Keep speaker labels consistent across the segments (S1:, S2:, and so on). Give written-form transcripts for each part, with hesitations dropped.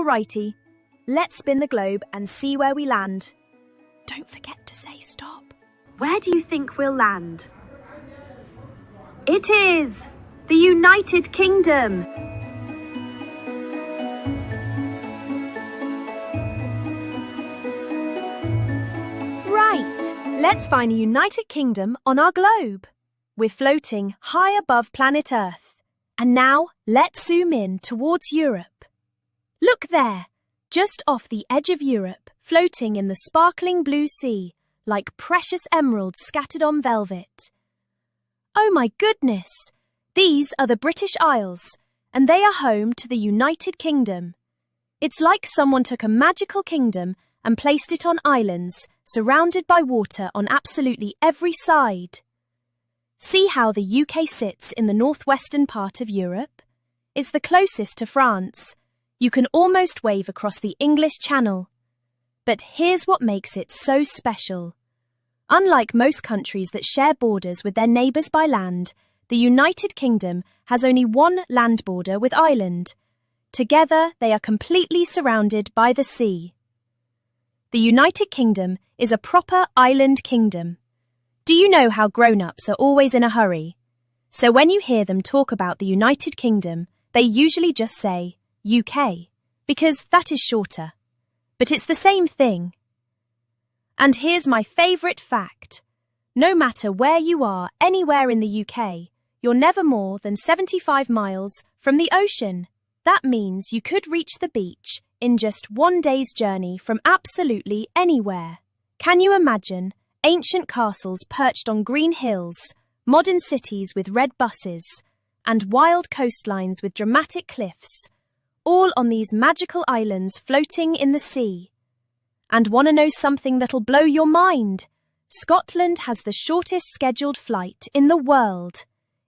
S1: Alrighty, let's spin the globe and see where we land. Don't forget to say stop. Where do you think we'll land? It is the United Kingdom. Right, let's find the United Kingdom on our globe. We're floating high above planet Earth. And now, let's zoom in towards Europe. Look there, just off the edge of Europe, floating in the sparkling blue sea, like precious emeralds scattered on velvet. Oh my goodness! These are the British Isles, and they are home to the United Kingdom. It's like someone took a magical kingdom and placed it on islands, surrounded by water on absolutely every side. See how the UK sits in the northwestern part of Europe? It's the closest to France. You can almost wave across the English Channel. But here's what makes it so special. Unlike most countries that share borders with their neighbours by land, the United Kingdom has only one land border with Ireland. Together, they are completely surrounded by the sea. The United Kingdom is a proper island kingdom. Do you know how grown-ups are always in a hurry? So when you hear them talk about the United Kingdom, they usually just say UK, because that is shorter. But it's the same thing. And here's my favourite fact. No matter where you are, anywhere in the UK, you're never more than 75 miles from the ocean. That means you could reach the beach in just one day's journey from absolutely anywhere. Can you imagine ancient castles perched on green hills, modern cities with red buses, and wild coastlines with dramatic cliffs, all on these magical islands floating in the sea? And want to know something that'll blow your mind? Scotland has the shortest scheduled flight in the world.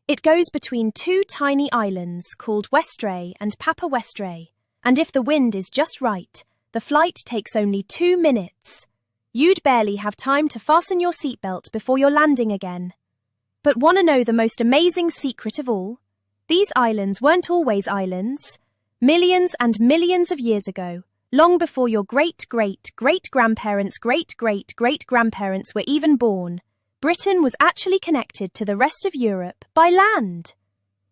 S1: It goes between two tiny islands called Westray and Papa Westray, and if the wind is just right, the flight takes only 2 minutes. You'd barely have time to fasten your seatbelt before you're landing again. But want to know the most amazing secret of all? These islands weren't always islands. Millions and millions of years ago, long before your great-great-great-grandparents' great-great-great-grandparents were even born, Britain was actually connected to the rest of Europe by land.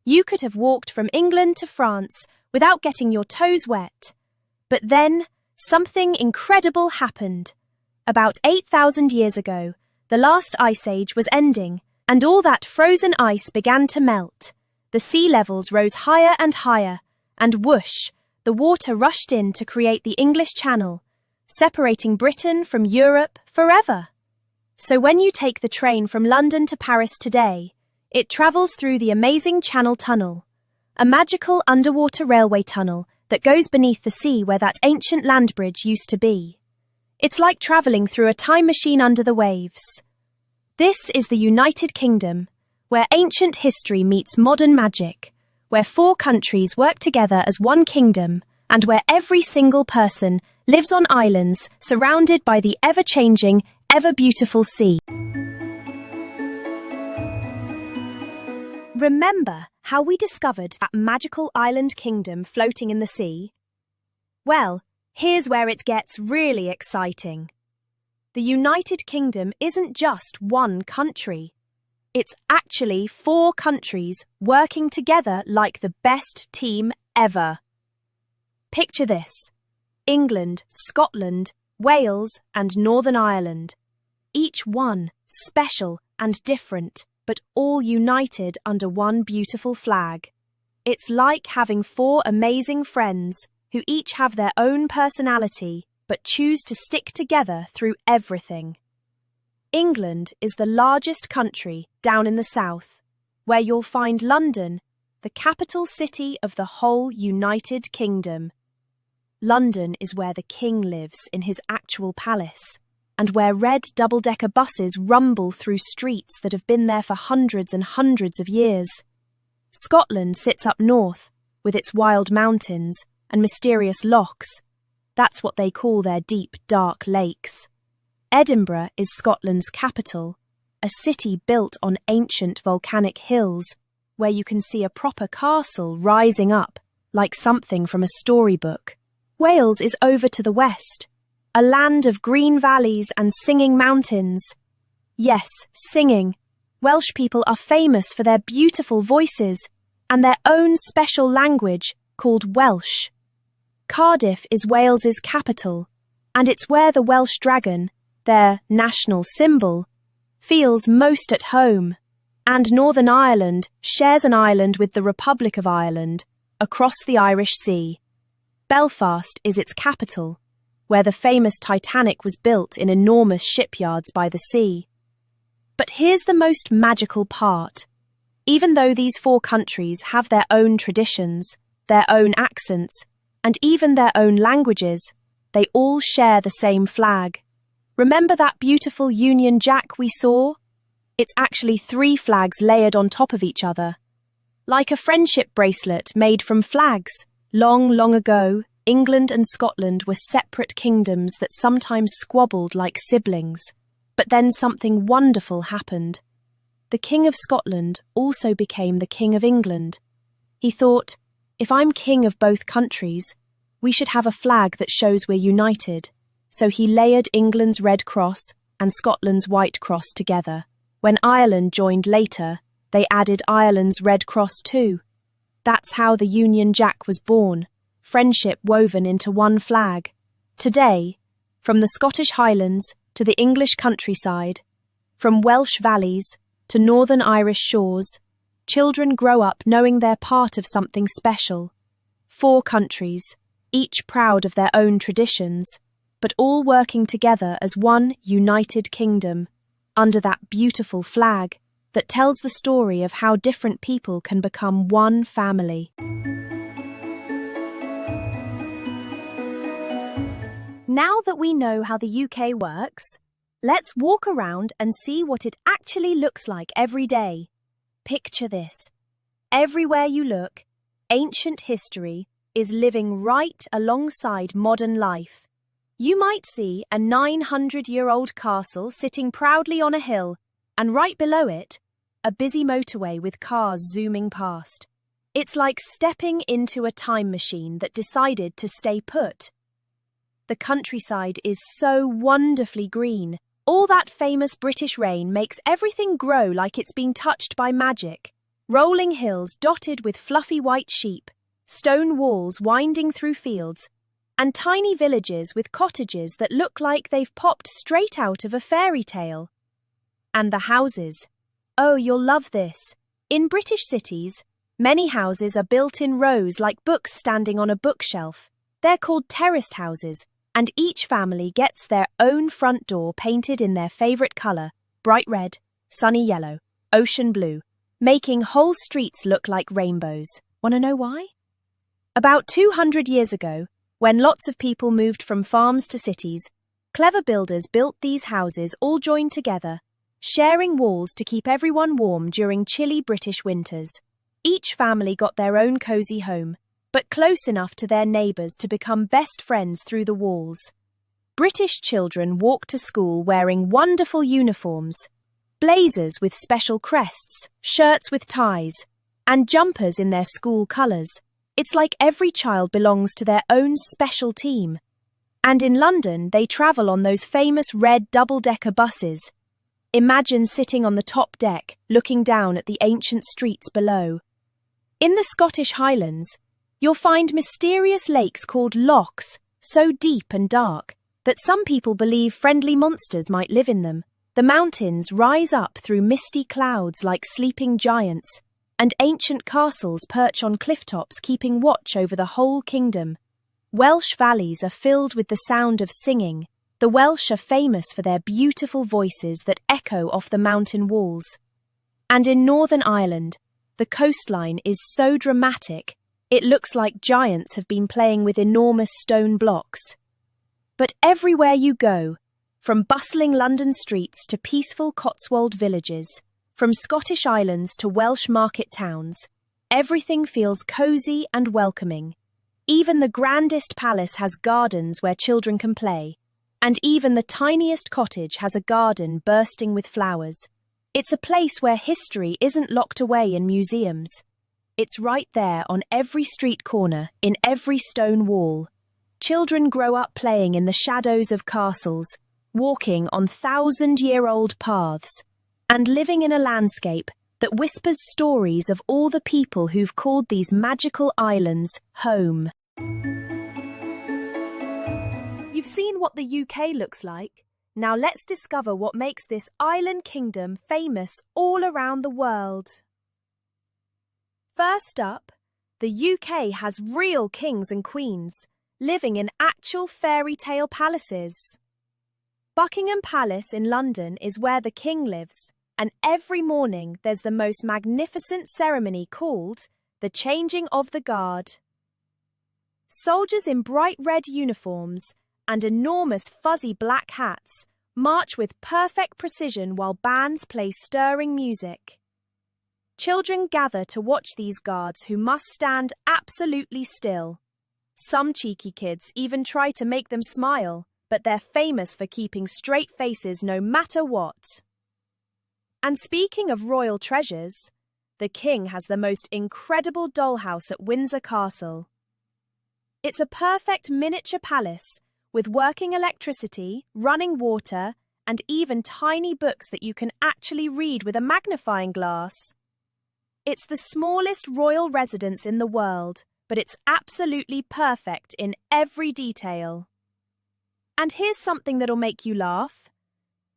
S1: You could have walked from England to France without getting your toes wet. But then, something incredible happened. About 8,000 years ago, the last ice age was ending, and all that frozen ice began to melt. The sea levels rose higher and higher, and whoosh, the water rushed in to create the English Channel, separating Britain from Europe forever. So when you take the train from London to Paris today, it travels through the amazing Channel Tunnel, a magical underwater railway tunnel that goes beneath the sea where that ancient land bridge used to be. It's like travelling through a time machine under the waves. This is the United Kingdom, where ancient history meets modern magic, where 4 countries work together as one kingdom, and where every single person lives on islands surrounded by the ever-changing, ever-beautiful sea. Remember how we discovered that magical island kingdom floating in the sea? Well, here's where it gets really exciting. The United Kingdom isn't just one country. It's actually 4 countries working together like the best team ever. Picture this: England, Scotland, Wales, and Northern Ireland. Each one special and different, but all united under one beautiful flag. It's like having 4 amazing friends who each have their own personality, but choose to stick together through everything. England is the largest country down in the south, where you'll find London, the capital city of the whole United Kingdom. London is where the king lives in his actual palace, and where red double-decker buses rumble through streets that have been there for hundreds and hundreds of years. Scotland sits up north, with its wild mountains and mysterious lochs. That's what they call their deep, dark lakes. Edinburgh is Scotland's capital, a city built on ancient volcanic hills, where you can see a proper castle rising up, like something from a storybook. Wales is over to the west, a land of green valleys and singing mountains. Yes, singing. Welsh people are famous for their beautiful voices and their own special language called Welsh. Cardiff is Wales's capital, and it's where the Welsh dragon, their national symbol, feels most at home. And Northern Ireland shares an island with the Republic of Ireland across the Irish Sea. Belfast is its capital, where the famous Titanic was built in enormous shipyards by the sea. But here's the most magical part. Even though these four countries have their own traditions, their own accents, and even their own languages, they all share the same flag. Remember that beautiful Union Jack we saw? It's actually 3 flags layered on top of each other. Like a friendship bracelet made from flags. Long, long ago, England and Scotland were separate kingdoms that sometimes squabbled like siblings. But then something wonderful happened. The King of Scotland also became the King of England. He thought, if I'm king of both countries, we should have a flag that shows we're united. So he layered England's Red Cross and Scotland's White Cross together. When Ireland joined later, they added Ireland's Red Cross too. That's how the Union Jack was born, friendship woven into one flag. Today, from the Scottish Highlands to the English countryside, from Welsh valleys to Northern Irish shores, children grow up knowing they're part of something special. 4 countries, each proud of their own traditions, but all working together as one united kingdom, under that beautiful flag that tells the story of how different people can become one family. Now that we know how the UK works, let's walk around and see what it actually looks like every day. Picture this. Everywhere you look, ancient history is living right alongside modern life. You might see a 900-year-old castle sitting proudly on a hill, and right below it, a busy motorway with cars zooming past. It's like stepping into a time machine that decided to stay put. The countryside is so wonderfully green. All that famous British rain makes everything grow like it's been touched by magic. Rolling hills dotted with fluffy white sheep, stone walls winding through fields, and tiny villages with cottages that look like they've popped straight out of a fairy tale. And the houses. Oh, you'll love this. In British cities, many houses are built in rows like books standing on a bookshelf. They're called terraced houses, and each family gets their own front door painted in their favourite colour, bright red, sunny yellow, ocean blue, making whole streets look like rainbows. Want to know why? About 200 years ago, when lots of people moved from farms to cities, clever builders built these houses all joined together, sharing walls to keep everyone warm during chilly British winters. Each family got their own cosy home, but close enough to their neighbours to become best friends through the walls. British children walked to school wearing wonderful uniforms, blazers with special crests, shirts with ties, and jumpers in their school colours. It's like every child belongs to their own special team. And in London, they travel on those famous red double-decker buses. Imagine sitting on the top deck, looking down at the ancient streets below. In the Scottish Highlands, you'll find mysterious lakes called lochs, so deep and dark that some people believe friendly monsters might live in them. The mountains rise up through misty clouds like sleeping giants, and ancient castles perch on cliff tops keeping watch over the whole kingdom. Welsh valleys are filled with the sound of singing. The Welsh are famous for their beautiful voices that echo off the mountain walls. And in Northern Ireland, the coastline is so dramatic, it looks like giants have been playing with enormous stone blocks. But everywhere you go, from bustling London streets to peaceful Cotswold villages, from Scottish islands to Welsh market towns, everything feels cosy and welcoming. Even the grandest palace has gardens where children can play, and even the tiniest cottage has a garden bursting with flowers. It's a place where history isn't locked away in museums. It's right there on every street corner, in every stone wall. children grow up playing in the shadows of castles, walking on thousand-year-old paths, and living in a landscape that whispers stories of all the people who've called these magical islands home. You've seen what the UK looks like. Now let's discover what makes this island kingdom famous all around the world. First up, the UK has real kings and queens, living in actual fairy tale palaces. Buckingham Palace in London is where the king lives, and every morning there's the most magnificent ceremony called the Changing of the Guard. Soldiers in bright red uniforms and enormous fuzzy black hats march with perfect precision while bands play stirring music. Children gather to watch these guards who must stand absolutely still. Some cheeky kids even try to make them smile, but they're famous for keeping straight faces no matter what. And speaking of royal treasures, the king has the most incredible dollhouse at Windsor Castle. It's a perfect miniature palace with working electricity, running water, and even tiny books that you can actually read with a magnifying glass. It's the smallest royal residence in the world, but it's absolutely perfect in every detail. And here's something that'll make you laugh.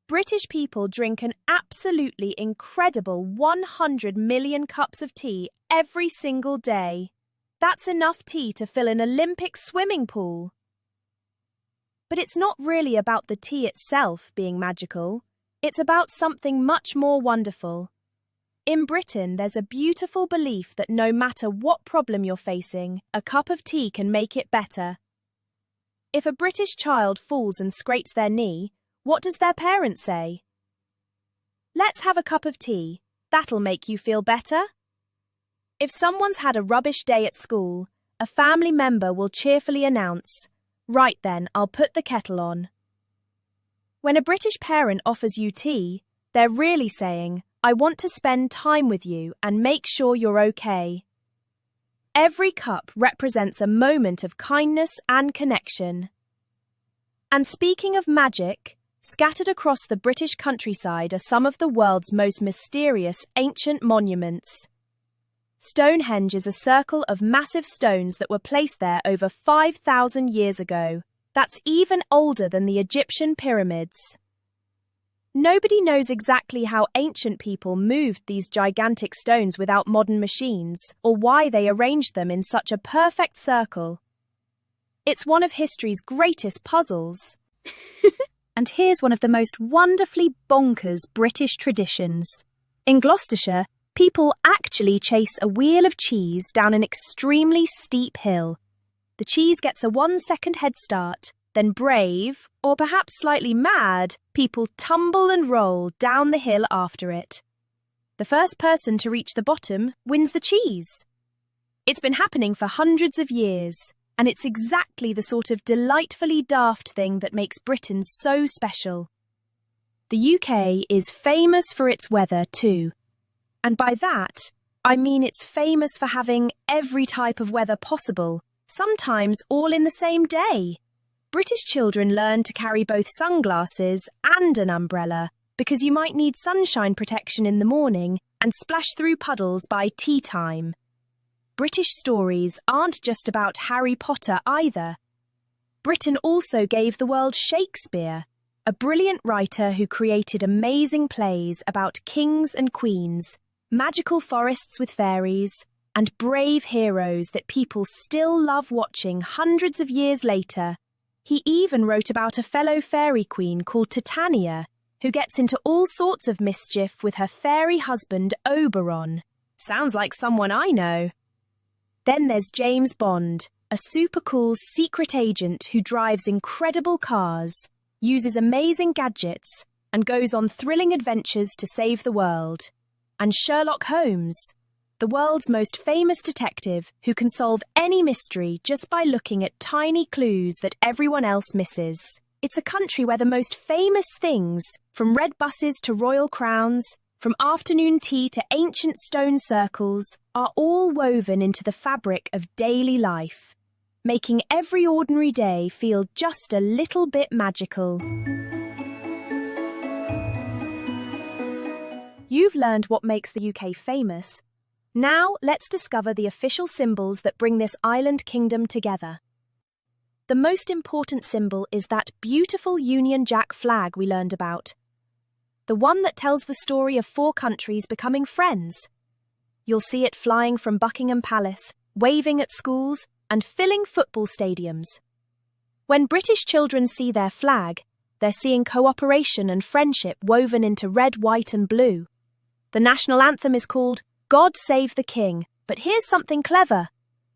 S1: British people drink an absolutely incredible 100 million cups of tea every single day. That's enough tea to fill an Olympic swimming pool. But it's not really about the tea itself being magical. It's about something much more wonderful. In Britain, there's a beautiful belief that no matter what problem you're facing, a cup of tea can make it better. If a British child falls and scrapes their knee, what does their parents say? Let's have a cup of tea. That'll make you feel better. If someone's had a rubbish day at school, a family member will cheerfully announce, "Right then, I'll put the kettle on." When a British parent offers you tea, they're really saying, "I want to spend time with you and make sure you're okay." Every cup represents a moment of kindness and connection. And speaking of magic, scattered across the British countryside are some of the world's most mysterious ancient monuments. Stonehenge is a circle of massive stones that were placed there over 5,000 years ago. That's even older than the Egyptian pyramids. Nobody knows exactly how ancient people moved these gigantic stones without modern machines, or why they arranged them in such a perfect circle. It's one of history's greatest puzzles. And here's one of the most wonderfully bonkers British traditions. In Gloucestershire, people actually chase a wheel of cheese down an extremely steep hill. The cheese gets a 1-second head start, then brave, or perhaps slightly mad, people tumble and roll down the hill after it. The first person to reach the bottom wins the cheese. It's been happening for hundreds of years, and it's exactly the sort of delightfully daft thing that makes Britain so special. The UK is famous for its weather too. And by that, I mean it's famous for having every type of weather possible, sometimes all in the same day. British children learn to carry both sunglasses and an umbrella because you might need sunshine protection in the morning and splash through puddles by tea time. British stories aren't just about Harry Potter either. Britain also gave the world Shakespeare, a brilliant writer who created amazing plays about kings and queens, magical forests with fairies, and brave heroes that people still love watching hundreds of years later. He even wrote about a fellow fairy queen called Titania, who gets into all sorts of mischief with her fairy husband Oberon. Sounds like someone I know. Then there's James Bond, a super cool secret agent who drives incredible cars, uses amazing gadgets, and goes on thrilling adventures to save the world. And Sherlock Holmes, the world's most famous detective who can solve any mystery just by looking at tiny clues that everyone else misses. It's a country where the most famous things, from red buses to royal crowns, from afternoon tea to ancient stone circles, are all woven into the fabric of daily life. making every ordinary day feel just a little bit magical. You've learned what makes the UK famous. Now, let's discover the official symbols that bring this island kingdom together. The most important symbol is that beautiful Union Jack flag we learned about. The one that tells the story of 4 countries becoming friends. You'll see it flying from Buckingham Palace, waving at schools, and filling football stadiums. When British children see their flag, they're seeing cooperation and friendship woven into red, white, and blue. The national anthem is called God Save the King, but here's something clever.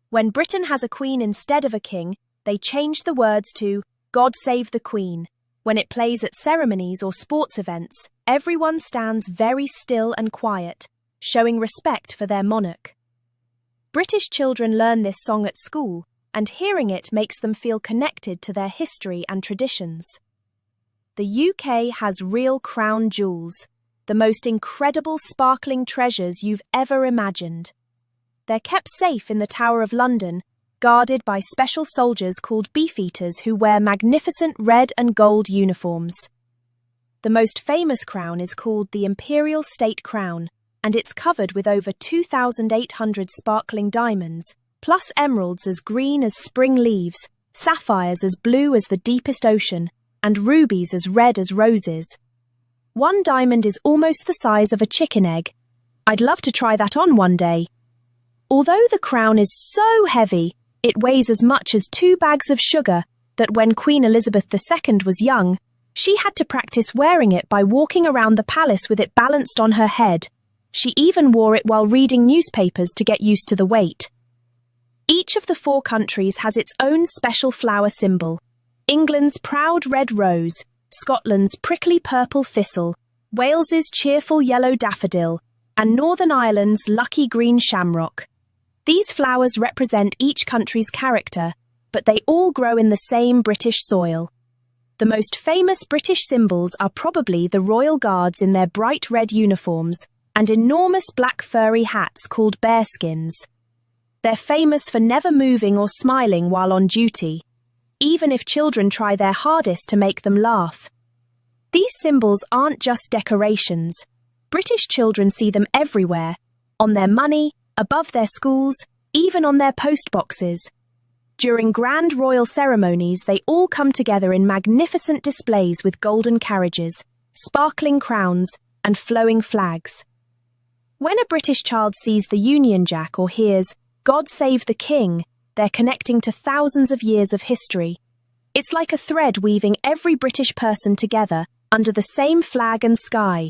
S1: When Britain has a queen instead of a king, they change the words to God Save the Queen. When it plays at ceremonies or sports events, everyone stands very still and quiet, showing respect for their monarch. British children learn this song at school, and hearing it makes them feel connected to their history and traditions. The UK has real crown jewels, the most incredible sparkling treasures you've ever imagined. They're kept safe in the Tower of London, guarded by special soldiers called beefeaters who wear magnificent red and gold uniforms. The most famous crown is called the Imperial State Crown, and it's covered with over 2,800 sparkling diamonds, plus emeralds as green as spring leaves, sapphires as blue as the deepest ocean, and rubies as red as roses. One diamond is almost the size of a chicken egg. I'd love to try that on one day. Although the crown is so heavy, it weighs as much as 2 bags of sugar that when Queen Elizabeth II was young, she had to practice wearing it by walking around the palace with it balanced on her head. She even wore it while reading newspapers to get used to the weight. Each of the 4 countries has its own special flower symbol. England's proud red rose, Scotland's prickly purple thistle, Wales's cheerful yellow daffodil, and Northern Ireland's lucky green shamrock. These flowers represent each country's character, but they all grow in the same British soil. The most famous British symbols are probably the Royal Guards in their bright red uniforms and enormous black furry hats called bearskins. They're famous for never moving or smiling while on duty, even if children try their hardest to make them laugh. These symbols aren't just decorations. British children see them everywhere, on their money, above their schools, even on their post boxes. During grand royal ceremonies, they all come together in magnificent displays with golden carriages, sparkling crowns, and flowing flags. When a British child sees the Union Jack or hears God Save the King, they're connecting to thousands of years of history. It's like a thread weaving every British person together under the same flag and sky.